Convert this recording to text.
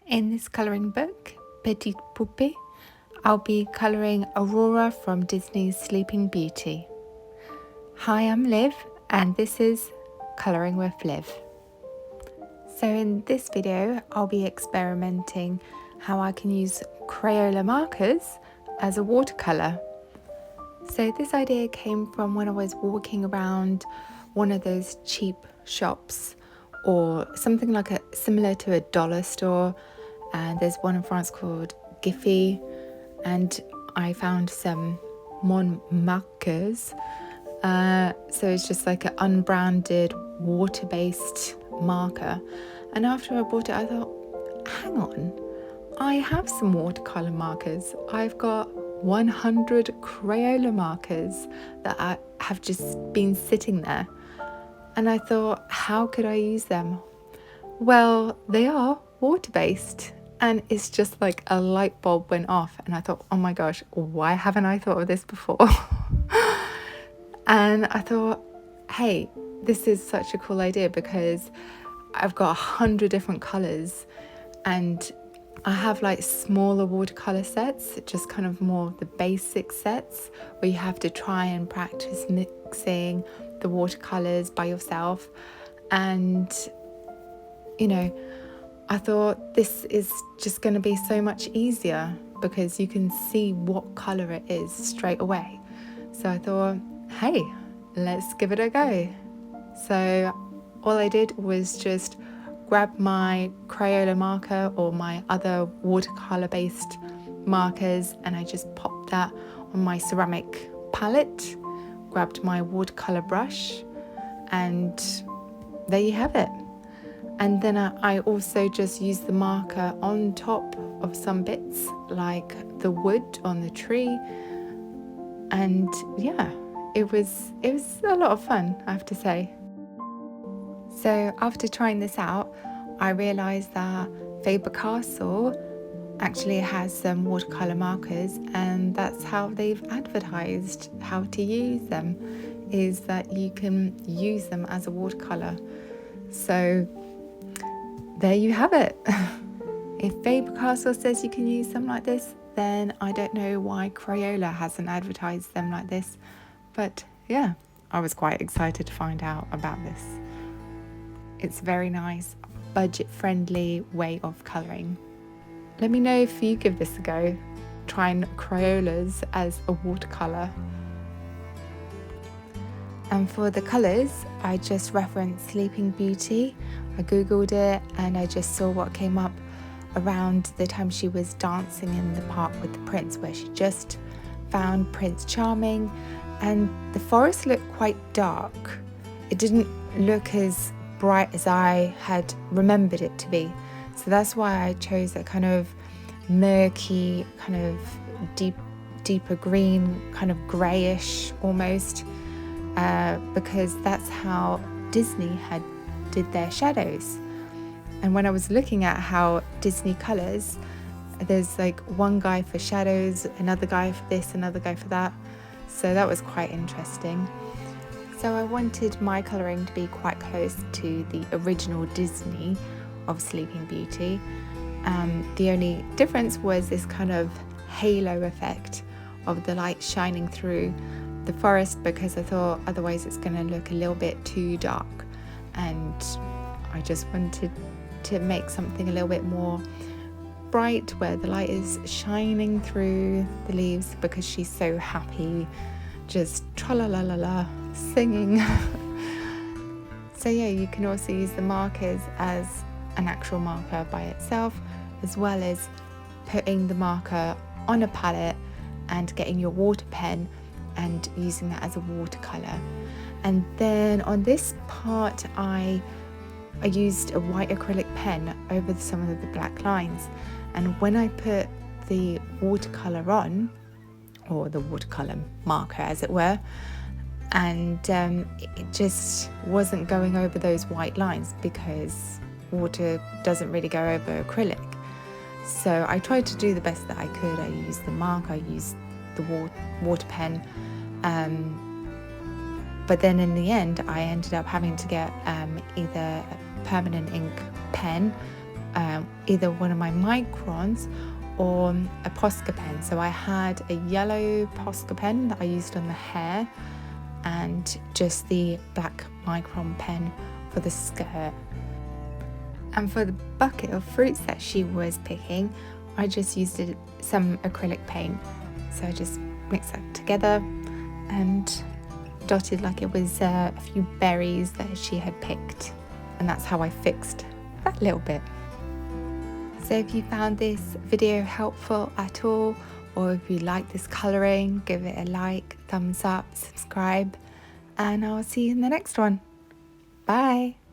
In this colouring book, Petites Poupées, I'll be colouring Aurora from Disney's Sleeping Beauty. Hi, I'm Liv, and this is Colouring with Liv. So in this video, I'll be experimenting how I can use Crayola markers as a watercolour. So this idea came from when I was walking around one of those cheap shops, or something like similar to a dollar store. And there's one in France called Giphy, and I found some Mon markers. So it's just like an unbranded water-based marker. And after I bought it, I thought, hang on, I have some watercolor markers. I've got 100 Crayola markers that have just been sitting there. And I thought, how could I use them? Well, they are water-based. And it's just like a light bulb went off, and I thought, oh my gosh, why haven't I thought of this before? And I thought, hey, this is such a cool idea because I've got 100 different colours, and I have like smaller watercolor sets, just kind of more the basic sets where you have to try and practice mixing the watercolors by yourself. And you know, I thought this is just going to be so much easier because you can see what colour it is straight away. So I thought, hey, let's give it a go. So all I did was just grab my Crayola marker or my other watercolour based markers, and I just popped that on my ceramic palette, grabbed my watercolour brush, and there you have it. And then I also just used the marker on top of some bits like the wood on the tree. And yeah, it was a lot of fun, I have to say. So after trying this out, I realised that Faber-Castell actually has some watercolour markers, and that's how they've advertised how to use them, is that you can use them as a watercolour. So there you have it. If Faber-Castell says you can use them like this, then I don't know why Crayola hasn't advertised them like this. But yeah, I was quite excited to find out about this. It's a very nice, budget-friendly way of colouring. Let me know if you give this a go, trying Crayolas as a watercolour. And for the colours, I just referenced Sleeping Beauty. I googled it and I just saw what came up around the time she was dancing in the park with the prince, where she just found Prince Charming, and the forest looked quite dark. It didn't look as bright as I had remembered it to be. So that's why I chose a kind of murky, kind of deeper green, kind of greyish almost, because that's how Disney did their shadows. And when I was looking at how Disney colours, there's like one guy for shadows, another guy for this, another guy for that. So that was quite interesting. So I wanted my colouring to be quite close to the original Disney of Sleeping Beauty. The only difference was this kind of halo effect of the light shining through the forest, because I thought otherwise it's going to look a little bit too dark, and I just wanted to make something a little bit more bright where the light is shining through the leaves, because she's so happy, just tra-la-la-la-la singing. So yeah, you can also use the markers as an actual marker by itself, as well as putting the marker on a palette and getting your water pen and using that as a watercolour. And then on this part, I used a white acrylic pen over some of the black lines. And when I put the watercolour on, or the watercolour marker as it were, and it just wasn't going over those white lines, because water doesn't really go over acrylic. So I tried to do the best that I could. I used the marker, I used the water pen, but then in the end I ended up having to get either a permanent ink pen either one of my microns or a Posca pen. So I had a yellow Posca pen that I used on the hair and just the black micron pen for the skirt. And for the bucket of fruits that she was picking, I just used some acrylic paint. So I just mixed that together and dotted like it was a few berries that she had picked. And that's how I fixed that little bit. So if you found this video helpful at all, or if you like this colouring, give it a like, thumbs up, subscribe, and I'll see you in the next one. Bye!